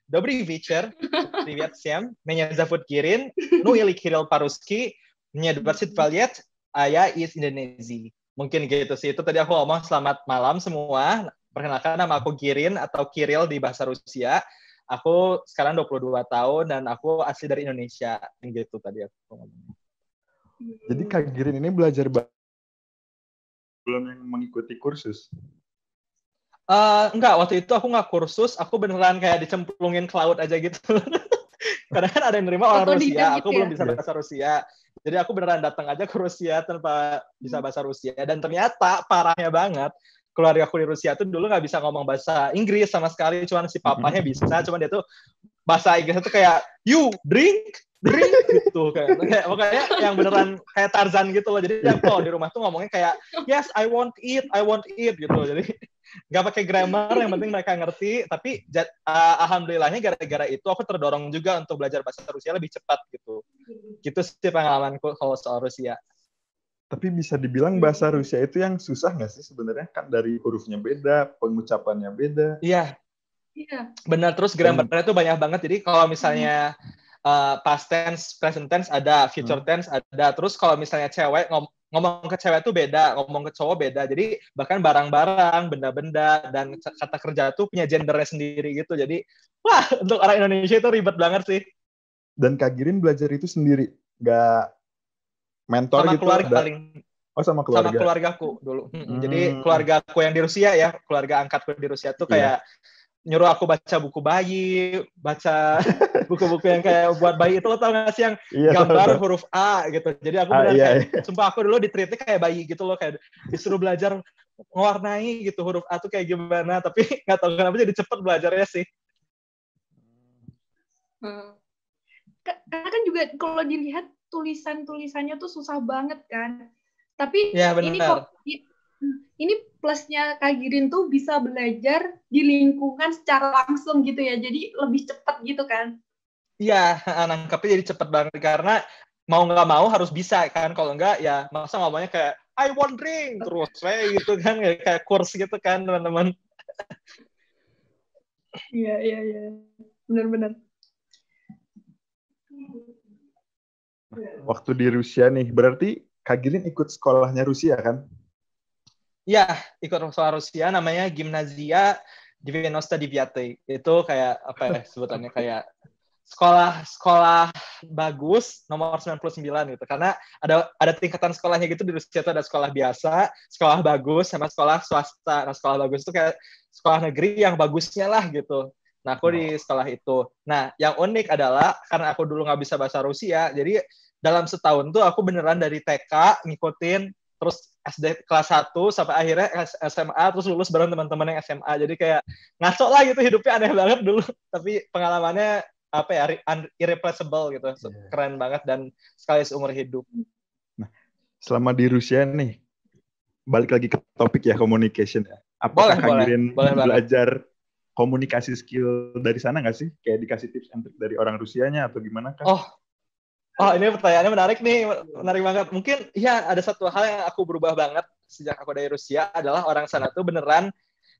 Добрый вечер, привет всем, меня зовут Girin, ну или Kirill по-русски, мне 22 лет, а я из Индонезии. Mungkin gitu sih, itu tadi aku ngomong selamat malam semua, perkenalkan nama aku Girin atau Kirill di bahasa Rusia, aku sekarang 22 tahun dan aku asli dari Indonesia, gitu tadi aku ngomong. Jadi Kak Girin ini belajar belum yang mengikuti kursus? Enggak, waktu itu aku nggak kursus, aku beneran kayak dicemplungin ke laut aja gitu. Karena kan ada yang nerima orang Rusia, aku belum bisa bahasa Rusia. Jadi aku beneran datang aja ke Rusia tanpa bisa bahasa Rusia. Dan ternyata parahnya banget, keluarga aku di Rusia tuh dulu nggak bisa ngomong bahasa Inggris sama sekali, cuman si papanya bisa, cuman dia tuh bahasa Inggrisnya tuh kayak you drink gitu kayak pokoknya yang beneran kayak Tarzan gitu loh. Jadi dia kalau di rumah tuh ngomongnya kayak yes I want eat gitu. Jadi nggak pakai grammar, yang penting mereka ngerti. Tapi alhamdulillahnya gara-gara itu aku terdorong juga untuk belajar bahasa Rusia lebih cepat gitu. Gitu sih pengalamanku kalau soal Rusia. Tapi bisa dibilang bahasa Rusia itu yang susah nggak sih sebenarnya? Kan dari hurufnya beda, pengucapannya beda. Iya. Benar, terus grammarnya tuh banyak banget. Jadi kalau misalnya past tense, present tense ada, future tense ada. Terus kalau misalnya cewek ngomong ke cewek tuh beda, ngomong ke cowok beda. Jadi bahkan barang-barang, benda-benda, dan kata kerja tuh punya gendernya sendiri gitu. Jadi wah, untuk orang Indonesia itu ribet banget sih. Dan Kak Girin belajar itu sendiri, nggak mentor sama gitu? Keluarga paling. Sama keluarga. Sama keluargaku dulu. Jadi keluargaku yang di Rusia ya, keluarga angkatku di Rusia tuh kayak nyuruh aku baca buku bayi, baca buku-buku yang kayak buat bayi itu, lo tau gak sih yang gambar huruf A gitu. Jadi aku benar kayak, sumpah aku dulu ditreatnya kayak bayi gitu loh, kayak disuruh belajar mewarnai gitu huruf A tuh kayak gimana, tapi nggak tahu kenapa jadi cepet belajarnya sih. Karena kan juga kalau dilihat tulisannya tuh susah banget kan. Tapi ya, ini plusnya Kak Girin tuh bisa belajar di lingkungan secara langsung gitu ya, jadi lebih cepat gitu kan? Iya, nangkepnya jadi cepat banget karena mau nggak mau harus bisa kan, kalau nggak ya masa ngomongnya kayak I want drink terus kayak gitu kan, kayak kurs gitu kan teman-teman. Iya, benar-benar. Waktu di Rusia nih, berarti Kak Girin ikut sekolahnya Rusia kan? Iya, ikut sekolah Rusia namanya Gimnazia 99. Itu kayak apa ya sebutannya, kayak sekolah bagus nomor 99 gitu. Karena ada tingkatan sekolahnya gitu di Rusia, itu ada sekolah biasa, sekolah bagus, sama sekolah swasta. Nah, sekolah bagus itu kayak sekolah negeri yang bagusnya lah gitu. Nah, aku di sekolah itu. Nah, yang unik adalah karena aku dulu nggak bisa bahasa Rusia, jadi dalam setahun tuh aku beneran dari TK ngikutin, terus SD kelas 1 sampai akhirnya SMA, terus lulus bareng teman-teman yang SMA. Jadi kayak ngaco lah gitu, hidupnya aneh banget dulu. Tapi pengalamannya apa ya, irreplaceable gitu. Keren banget dan sekali seumur hidup. Nah, selama di Rusia nih, balik lagi ke topik ya, communication ya. Apakah Kak Girin belajar komunikasi skill dari sana nggak sih? Kayak dikasih tips and trick dari orang Rusianya atau gimana kan? Oh, ini pertanyaannya menarik nih, menarik banget. Mungkin ya ada satu hal yang aku berubah banget sejak aku dari Rusia adalah orang sana tuh beneran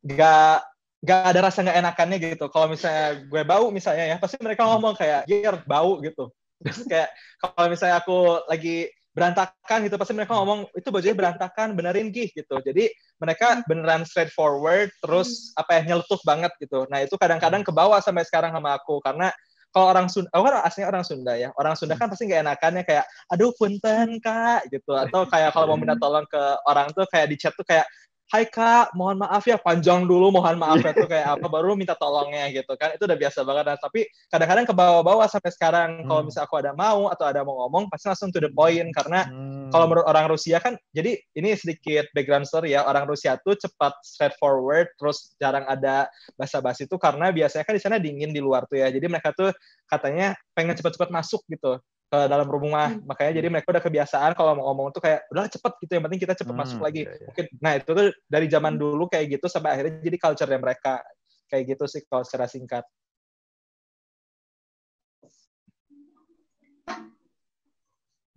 gak ada rasa gak enakannya gitu. Kalau misalnya gue bau misalnya ya, pasti mereka ngomong kayak, "Gir, bau," gitu. Terus kayak kalau misalnya aku lagi berantakan gitu, pasti mereka ngomong, "Itu bajunya berantakan, benerin gih," gitu. Jadi mereka beneran straightforward, terus nyeletuk banget gitu. Nah itu kadang-kadang kebawa sampai sekarang sama aku, karena kalau orang Sunda, aku kan aslinya orang Sunda ya. Orang Sunda kan pasti nggak enakannya kayak, "Aduh, punten kak," gitu. Atau kayak kalau mau minta tolong ke orang tuh kayak di chat tuh kayak, "Hai kak, mohon maaf ya," panjang dulu mohon maaf ya tuh kayak apa, baru minta tolongnya gitu kan. Itu udah biasa banget. Nah, tapi kadang-kadang ke bawah-bawah sampai sekarang. Kalau misalnya aku ada mau atau ada mau ngomong, pasti langsung to the point. Karena kalau menurut orang Rusia kan, jadi ini sedikit background story ya. Orang Rusia tuh cepat straightforward, terus jarang ada basa-basi itu karena biasanya kan di sana dingin di luar tuh ya. Jadi mereka tuh katanya pengen cepat-cepat masuk gitu ke dalam rumah, makanya jadi mereka udah kebiasaan kalau mau ngomong tuh kayak udah cepet gitu, yang penting kita cepet masuk lagi. Mungkin, nah itu tuh dari zaman dulu kayak gitu sampai akhirnya jadi culture-nya mereka kayak gitu sih kalau secara singkat.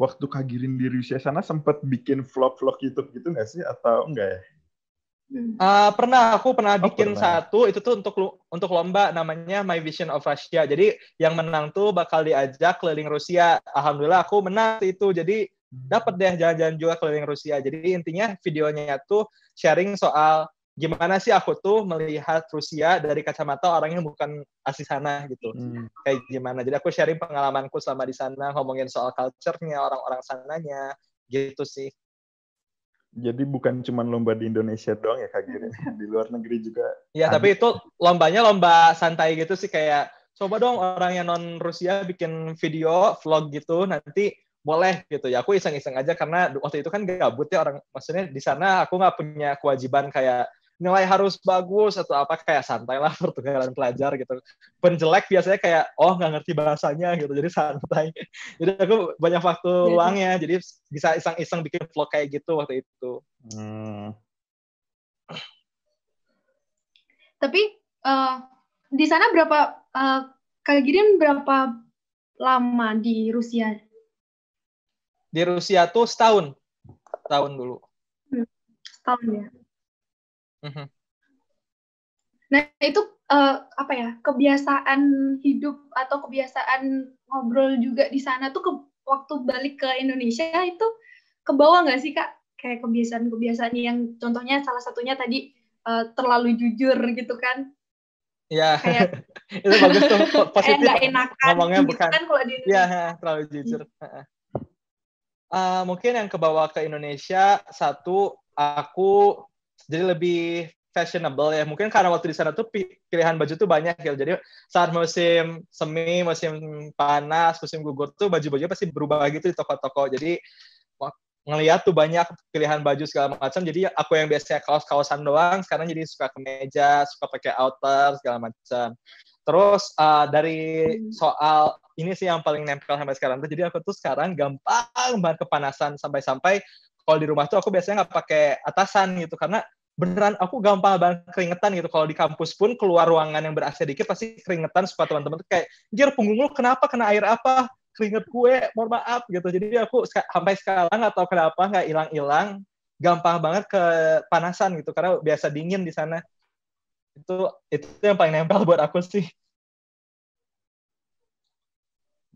Waktu Kak Girin di Rusia sana sempat bikin vlog-vlog YouTube gitu nggak sih atau enggak ya? Aku pernah bikin satu, itu tuh untuk lomba namanya My Vision of Russia. Jadi yang menang tuh bakal diajak keliling Rusia. Alhamdulillah aku menang itu. Jadi dapat deh jalan-jalan juga keliling Rusia. Jadi intinya videonya tuh sharing soal gimana sih aku tuh melihat Rusia dari kacamata orang yang bukan asli sana gitu. Kayak gimana. Jadi aku sharing pengalamanku selama di sana, ngomongin soal culture-nya, orang-orang sananya, gitu sih. Jadi bukan cuma lomba di Indonesia doang ya Kak Girin, di luar negeri juga. Ya, tapi itu lombanya lomba santai gitu sih, kayak coba dong orang yang non Rusia bikin video vlog gitu, nanti boleh gitu ya. Aku iseng-iseng aja karena waktu itu kan gabut ya orang, maksudnya di sana aku nggak punya kewajiban kayak nilai harus bagus atau apa, kayak santai lah pertukaran pelajar gitu. Penjelek biasanya kayak nggak ngerti bahasanya gitu, jadi santai. Jadi aku banyak waktu luangnya, jadi bisa iseng-iseng bikin vlog kayak gitu waktu itu. Tapi di sana Kak Girin berapa lama di Rusia? Di Rusia tuh setahun dulu. Setahun ya. Nah itu kebiasaan hidup atau kebiasaan ngobrol juga di sana tuh waktu balik ke Indonesia itu kebawa nggak sih Kak? Kayak kebiasaan-kebiasaan yang contohnya salah satunya tadi terlalu jujur gitu kan? Iya, itu bagus tuh, positif. Nggak enakan ngomongnya gitu bukan. kan kalau di Indonesia. Iya, terlalu jujur. Mungkin yang kebawa ke Indonesia, satu, aku jadi lebih fashionable ya. Mungkin karena waktu di sana tuh pilihan baju tuh banyak ya. Jadi saat musim semi, musim panas, musim gugur tuh baju-bajunya pasti berubah gitu di toko-toko. Jadi ngelihat tuh banyak pilihan baju segala macam. Jadi aku yang biasanya kaos-kaosan doang, sekarang jadi suka kemeja, suka pakai outer segala macam. Terus dari soal ini sih yang paling nempel sampai sekarang tuh. Jadi aku tuh sekarang gampang banget kepanasan sampai kalau di rumah tuh aku biasanya nggak pakai atasan gitu karena beneran aku gampang banget keringetan gitu. Kalau di kampus pun keluar ruangan yang ber-AC dikit pasti keringetan, supaya teman-teman tuh kayak, "Gir, punggung lu kenapa, kena air apa? Keringet gue, mohon maaf," gitu. Jadi aku sampai sekarang atau kenapa nggak hilang-hilang, gampang banget kepanasan gitu karena biasa dingin di sana. Itu yang paling nempel buat aku sih.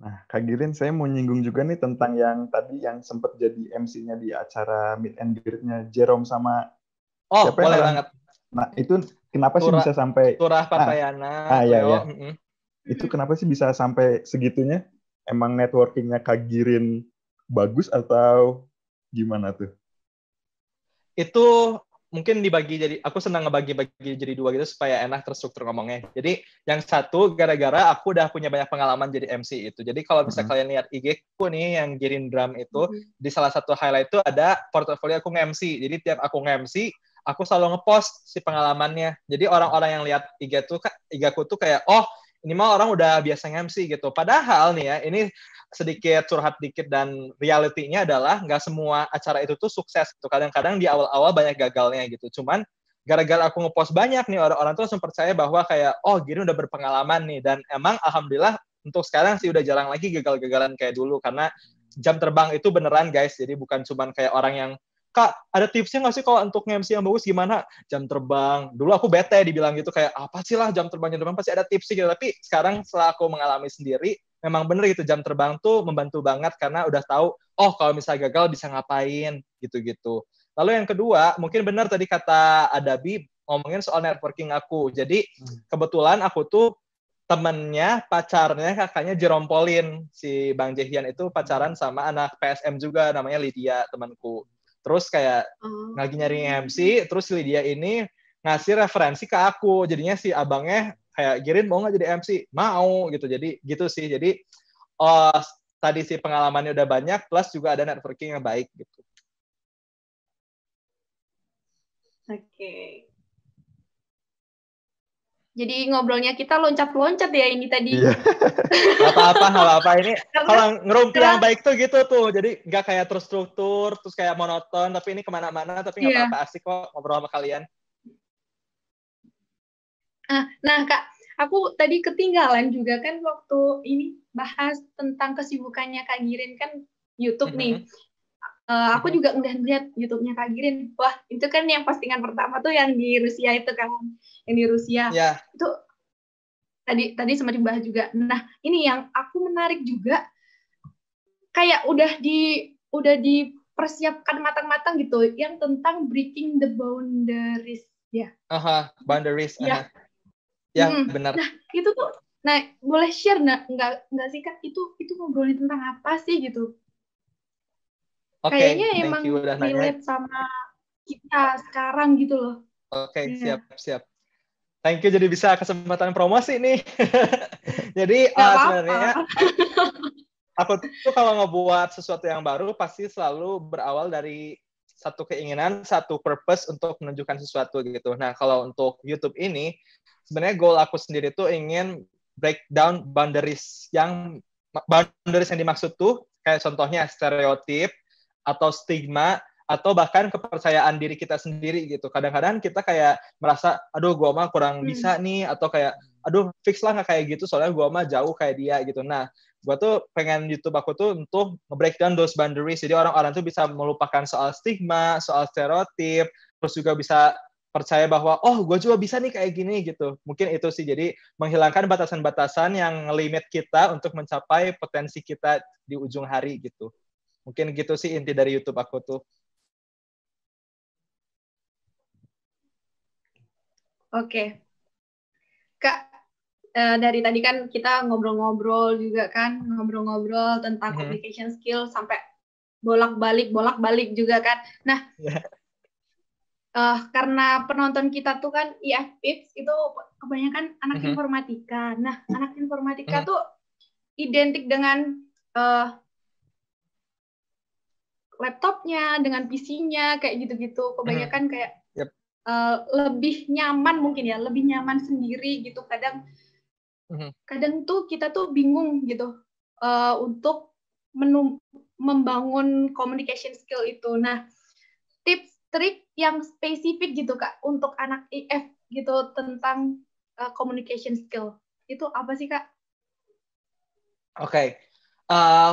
Nah, Kak Girin, saya mau nyinggung juga nih tentang yang tadi yang sempat jadi MC-nya di acara Meet and Greet-nya Jerome sama siapa boleh banget. Nah, itu kenapa sih bisa sampai Turah Papayana, Leo. Itu kenapa sih bisa sampai segitunya? Emang networking-nya Kak Girin bagus atau gimana tuh? Itu mungkin dibagi jadi, aku senang ngebagi-bagi jadi dua gitu supaya enak terstruktur ngomongnya. Jadi yang satu gara-gara aku udah punya banyak pengalaman jadi MC itu. Jadi kalau bisa kalian lihat IG-ku nih yang Girin Drum itu, di salah satu highlight itu ada portofolio aku nge-MC. Jadi tiap aku nge-MC, aku selalu nge-post si pengalamannya. Jadi orang-orang yang lihat IG-ku tuh kayak, ini mah orang udah biasa nge-MC gitu. Padahal nih ya, ini sedikit curhat dikit dan realitinya adalah nggak semua acara itu tuh sukses. Kadang-kadang di awal-awal banyak gagalnya gitu. Cuman gara-gara aku ngepost banyak nih, orang-orang tuh langsung percaya bahwa kayak, oh Giri udah berpengalaman nih. Dan emang alhamdulillah untuk sekarang sih udah jarang lagi gagal-gagalan kayak dulu. Karena jam terbang itu beneran guys. Jadi bukan cuman kayak orang yang, Kak, ada tipsnya nggak sih kalau untuk nge-MC yang bagus gimana? Jam terbang. Dulu aku bete dibilang gitu kayak, apa sih lah jam terbang pasti ada tipsnya gitu. Tapi sekarang setelah aku mengalami sendiri, memang bener gitu, jam terbang tuh membantu banget karena udah tahu, oh kalau misalnya gagal bisa ngapain, gitu-gitu. Lalu yang kedua, mungkin benar tadi kata Adabi ngomongin soal networking aku. Jadi kebetulan aku tuh temennya, pacarnya, kakaknya Jerome Pauline. Si Bang Jehian itu pacaran sama anak PSM juga, namanya Lydia, temanku. Terus kayak lagi nyari MC, terus Lydia ini ngasih referensi ke aku. Jadinya si abangnya kayak, Girin mau nggak jadi MC? Mau, gitu. Jadi gitu sih. Jadi tadi sih pengalamannya udah banyak, plus juga ada networking yang baik gitu. Oke. Jadi ngobrolnya kita loncat-loncat ya ini tadi. Iya. Apa-apa ini. Kalau ngerumpi yang baik tuh gitu tuh. Jadi nggak kayak terstruktur, terus kayak monoton, tapi ini kemana-mana, tapi nggak apa-apa, asik kok ngobrol sama kalian. Nah Kak, aku tadi ketinggalan juga kan waktu ini bahas tentang kesibukannya Kak Girin kan YouTube nih. Aku juga udah lihat YouTube-nya Kak Girin. Wah, itu kan yang postingan pertama tuh yang di Rusia itu kan. Yang di Rusia. Yeah. Itu tadi sempat dibahas juga. Nah, ini yang aku menarik juga kayak udah dipersiapkan matang-matang gitu yang tentang breaking the boundaries ya. Boundaries. Ya. Ya, benar. Nah, itu tuh boleh share nggak sih Kak? Itu ngobrolin tentang apa sih gitu? Kayaknya emang relate sama kita sekarang gitu loh. Oke, siap. Thank you, jadi bisa kesempatan promosi nih. Jadi sebenarnya aku tuh kalau ngebuat sesuatu yang baru pasti selalu berawal dari satu keinginan, satu purpose untuk menunjukkan sesuatu gitu. Nah, kalau untuk YouTube ini, sebenarnya goal aku sendiri tuh ingin break down boundaries yang dimaksud tuh kayak contohnya stereotip, atau stigma, atau bahkan kepercayaan diri kita sendiri gitu. Kadang-kadang kita kayak merasa, aduh gue mah kurang bisa nih, atau kayak, aduh fix lah nggak kayak gitu, soalnya gue mah jauh kayak dia gitu. Nah, gue tuh pengen YouTube aku tuh untuk nge-breakdown those boundaries, jadi orang-orang tuh bisa melupakan soal stigma, soal stereotip, terus juga bisa percaya bahwa, oh gue juga bisa nih kayak gini gitu. Mungkin itu sih, jadi menghilangkan batasan-batasan yang limit kita untuk mencapai potensi kita di ujung hari gitu. Mungkin gitu sih inti dari YouTube aku tuh. Oke. Kak, dari tadi kan kita ngobrol-ngobrol juga kan, ngobrol-ngobrol tentang communication skill sampai bolak-balik juga kan. Nah, karena penonton kita tuh kan IFPIPS itu kebanyakan anak informatika. Nah, anak informatika tuh identik dengan laptopnya, dengan PC-nya, kayak gitu-gitu. Kebanyakan kayak lebih nyaman mungkin ya, lebih nyaman sendiri gitu. Kadang tuh kita tuh bingung gitu untuk membangun communication skill itu. Nah, tips trik yang spesifik gitu Kak untuk anak IF gitu tentang communication skill itu apa sih Kak? Oke.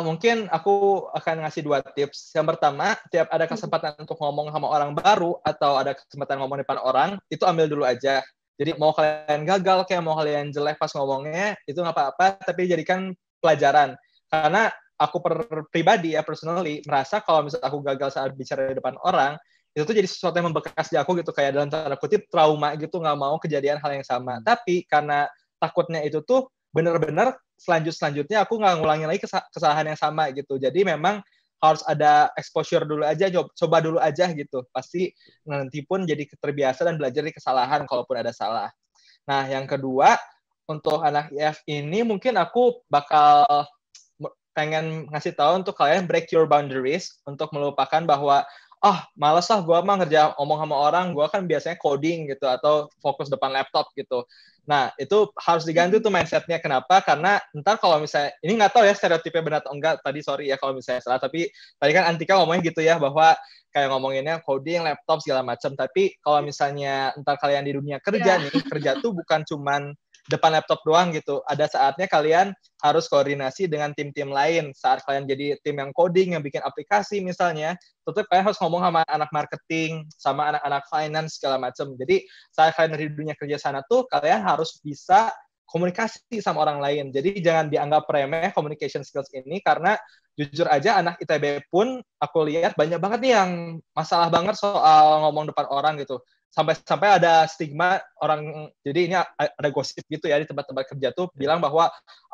Mungkin aku akan ngasih 2 tips. Yang pertama, tiap ada kesempatan untuk ngomong sama orang baru atau ada kesempatan ngomong di depan orang, itu ambil dulu aja. Jadi mau kalian gagal, kayak mau kalian jelek pas ngomongnya, itu nggak apa-apa, tapi jadikan pelajaran. Karena aku pribadi ya, personally, merasa kalau misalnya aku gagal saat bicara di depan orang, itu tuh jadi sesuatu yang membekas di aku gitu, kayak dalam tanda kutip trauma gitu, nggak mau kejadian hal yang sama. Tapi karena takutnya itu tuh benar-benar selanjutnya aku nggak ngulangin lagi kesalahan yang sama gitu. Jadi memang harus ada exposure dulu aja, coba dulu aja gitu. Pasti nanti pun jadi terbiasa dan belajar dari kesalahan kalaupun ada salah. Nah, yang kedua, untuk anak IF ini mungkin aku bakal pengen ngasih tahu untuk kalian break your boundaries, untuk melupakan bahwa males lah gue mah ngomong sama orang, gue kan biasanya coding gitu atau fokus depan laptop gitu. Nah itu harus diganti tuh mindsetnya. Kenapa? Karena ntar kalau misalnya, ini nggak tahu ya stereotipnya benar atau enggak, tadi sorry ya kalau misalnya salah, tapi tadi kan Antika ngomongnya gitu ya, bahwa kayak ngomonginnya coding, laptop segala macam. Tapi kalau misalnya ntar kalian di dunia kerja nih, kerja tuh bukan cuman depan laptop doang gitu. Ada saatnya kalian harus koordinasi dengan tim-tim lain. Saat kalian jadi tim yang coding, yang bikin aplikasi misalnya, tetap kalian harus ngomong sama anak marketing, sama anak-anak finance, segala macam. Jadi saat kalian dari dunia kerja sana tuh, kalian harus bisa komunikasi sama orang lain. Jadi jangan dianggap remeh communication skills ini, karena jujur aja anak ITB pun aku lihat banyak banget nih yang masalah banget soal ngomong depan orang gitu. Sampai ada stigma orang, jadi ini ada gosip gitu ya di tempat-tempat kerja tuh bilang bahwa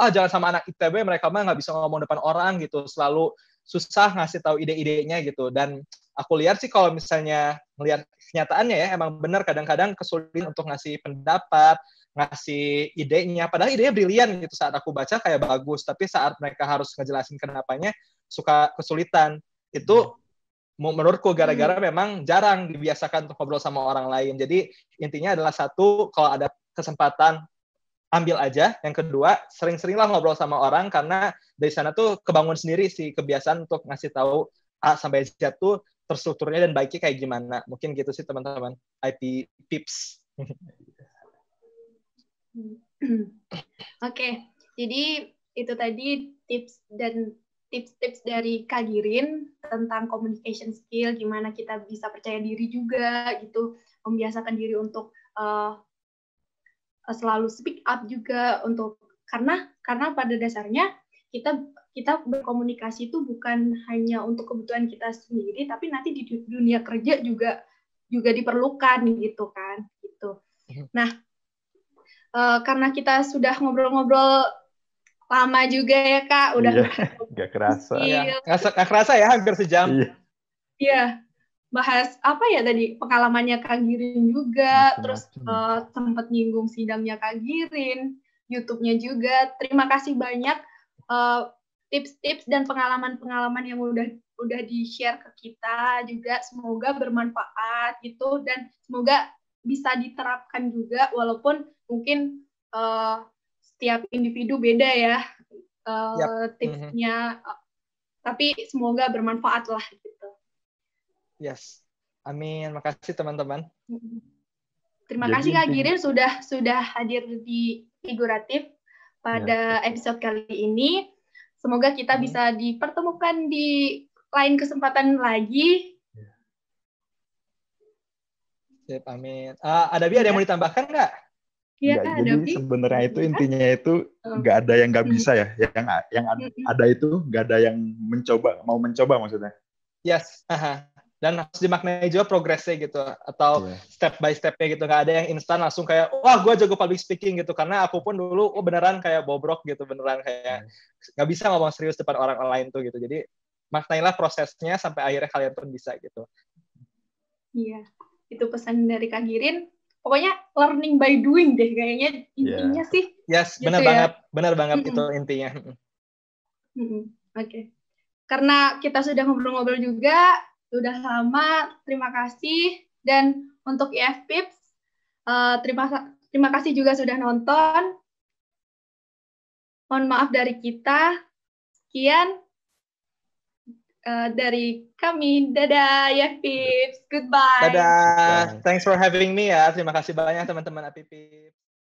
jangan sama anak ITB, mereka mah nggak bisa ngomong depan orang gitu, selalu susah ngasih tahu ide-idenya gitu. Dan aku lihat sih kalau misalnya melihat kenyataannya ya, emang benar kadang-kadang kesulitan untuk ngasih pendapat, ngasih idenya, padahal idenya brilian gitu, saat aku baca kayak bagus, tapi saat mereka harus ngejelasin kenapanya suka kesulitan. Itu menurutku gara-gara memang jarang dibiasakan untuk ngobrol sama orang lain. Jadi intinya adalah satu, kalau ada kesempatan ambil aja. Yang kedua, sering-seringlah ngobrol sama orang, karena dari sana tuh kebangun sendiri sih kebiasaan untuk ngasih tahu A sampai Z tuh terstrukturnya dan baiknya kayak gimana. Mungkin gitu sih teman-teman, IT tips. Oke, jadi itu tadi tips-tips dari Kak Girin tentang communication skill, gimana kita bisa percaya diri juga gitu, membiasakan diri untuk selalu speak up juga, untuk karena pada dasarnya kita berkomunikasi itu bukan hanya untuk kebutuhan kita sendiri, tapi nanti di dunia kerja juga diperlukan gitu kan gitu. Nah, karena kita sudah ngobrol-ngobrol lama juga ya Kak, udah nggak kerasa. Nggak kerasa ya, hampir sejam. Iya, bahas apa ya tadi, pengalamannya Kak Girin juga, terus sempat nyinggung sidangnya Kak Girin, YouTube-nya juga. Terima kasih banyak tips-tips dan pengalaman-pengalaman yang udah di-share ke kita juga. Semoga bermanfaat gitu, dan semoga bisa diterapkan juga, walaupun mungkin setiap individu beda ya tipsnya, tapi semoga bermanfaat lah gitu. Yes, amin. Makasih teman-teman. Terima kasih Kak Girin sudah hadir di Figuratif pada episode kali ini. Semoga kita bisa dipertemukan di lain kesempatan lagi. Sip, amin. Ada yang mau ditambahkan nggak? Ya, jadi sebenarnya itu intinya itu nggak ada yang nggak bisa ya. Yang ada itu nggak ada yang mau mencoba maksudnya. Yes. Dan harus dimaknai juga progresnya gitu, atau step by stepnya gitu. Nggak ada yang instan langsung kayak, wah gue jago public speaking gitu. Karena aku pun dulu beneran kayak bobrok gitu, beneran kayak nggak bisa ngomong serius depan orang lain tuh gitu. Jadi maknailah prosesnya sampai akhirnya kalian pun bisa gitu. Iya, itu pesan dari Kak Girin. Pokoknya learning by doing deh kayaknya intinya sih. Yes, gitu benar banget itu intinya. Oke. Karena kita sudah ngobrol-ngobrol juga, sudah lama, terima kasih. Dan untuk IFPIPS, terima kasih juga sudah nonton. Mohon maaf dari kita. Sekian dari kami. Dadah IFPIPS. Goodbye. Dadah. Thanks for having me ya. Terima kasih banyak teman-teman IFPIPS.